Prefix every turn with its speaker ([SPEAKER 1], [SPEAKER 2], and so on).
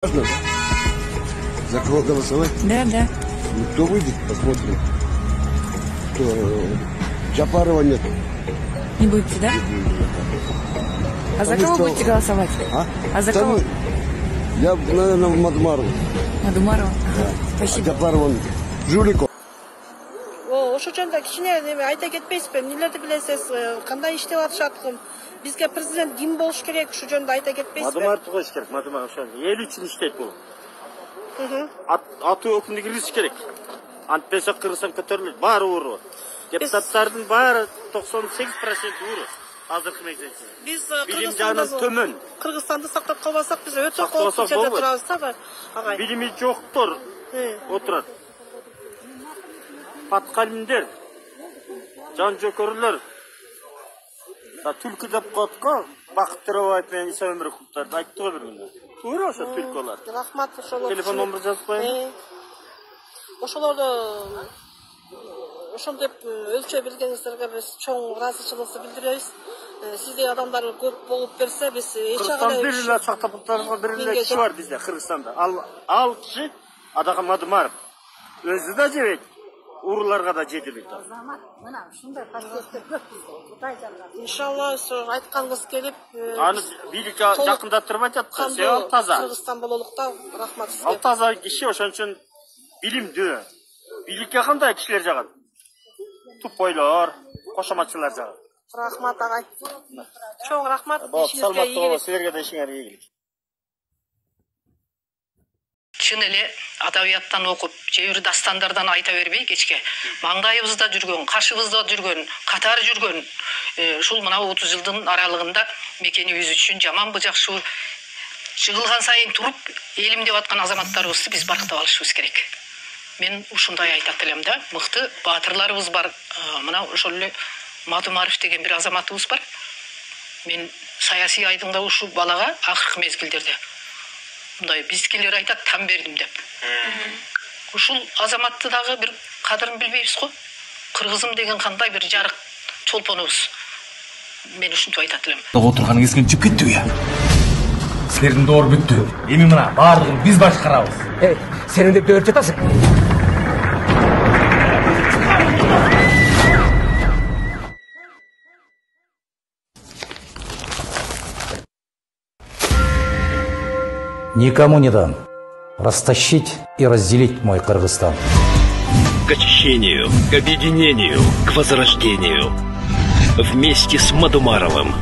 [SPEAKER 1] Можно? За кого голосовать?
[SPEAKER 2] Да, да.
[SPEAKER 1] Ну, кто выйдет, посмотрим. Кто? Джапарова нет.
[SPEAKER 2] Не будете, да? А за кого будете голосовать? А за кого?
[SPEAKER 1] Я, наверное, Мадумарова.
[SPEAKER 2] Мадумарова?
[SPEAKER 1] Да.
[SPEAKER 2] Спасибо.
[SPEAKER 1] Джапарова жулик.
[SPEAKER 3] Ошол жөнүндө кичине неме айта кетпейсизби? Эмнелерди билесиз? Кандай иштеп атышат? Бизге президент ким болуш керек? Ушул жөнүндө айта кетпейсизби?
[SPEAKER 4] Мадумаровду коюш керек. Мадумаров ошол эл үчүн иштейт бул. Атуу өкүмдү киргизиш керек. Антпесе Кыргызстан көтөрүлөт, баары ууру. Депутаттардын баары 98% ууру. Азыркы мезетте.
[SPEAKER 3] Биз
[SPEAKER 4] билим жагынан төмөн.
[SPEAKER 3] Кыргызстанды сактап калбасак биз өтө кооптуу жерде турабыз да, агай.
[SPEAKER 4] Билими жоктор отурат. Паткалимдер, жан жөкөрлөр. Түлкү деп коткон, Бакыт Төрөбаев менен Иса Өмүрөкуловду айтты го бир күндө. Туура ошо түлкөлөр.
[SPEAKER 3] Рахмат ошолор.
[SPEAKER 4] Телефон номер жазып коеюн.
[SPEAKER 3] Ошолорду ошондеп өлчөй билгениңиздерге биз чоң ыраазычылыгыбызды билдиребиз. Сиздей адамдар көп болуп берсе биз эч
[SPEAKER 4] Кыргызстан бир эле сактап бир эле киши бар бизде Кыргызстанда. Ал киши Адакан Мадумаров. Өзү да жебейт. Урууларга да жетилет.
[SPEAKER 5] Мына ушундай паспорттор көп бизде. Кудай жалгап.
[SPEAKER 3] Иншалла айтканыңыз келип,
[SPEAKER 4] Аны бийликке жакындаттырып атат. Ал таза.
[SPEAKER 3] Кыргызстан бололук да, рахмат сизге.
[SPEAKER 4] Ал таза киши, ошон үчүн билимдүү. Бийликке кандай кишилер жагат? Тупойлор, кошоматчылар жагат.
[SPEAKER 3] Рахмат агай. Чоң рахмат.
[SPEAKER 4] Салматтуу болуңуз, силерге да ишиңер ийгилик.
[SPEAKER 6] Чын эле адабияттан окуп, же бир дастандардан айта бербей кечке. Маңдайыбызда жүргөн, кашыбызда жүргөн, катар жүргөн, ушул мына 30 жылдын аралыгында мекенибиз үчүн жаманбы жакшыбы жыгылган сайын туруп, элим деп аткан азаматтарыбызды биз барктап алышыбыз керек. Мен ушундай айтат элем да, мыкты баатырларыбыз бар. Мына ошол эле Мадумаров деген бир азаматыбыз бар. Мен саясий айдыңда ушул балага акыркы мезгилдерде мындай бизкилер айтат, там бердим деп. Ушул азаматты дагы бир кадырын билбейбиз го. Кыргызым деген кандай бир жарык чолпонубуз. Мен ушинтип айтат элем.
[SPEAKER 7] Отурганыңыз кынчып кеттиби? Силердин доор бүттү. Эми мына баардыгын биз башкарабыз.
[SPEAKER 8] Сени деп дөрүп жатасың. Никому не дам растащить и разделить мой Кыргызстан.
[SPEAKER 9] К очищению, к объединению, к возрождению. Вместе с Мадумаровым.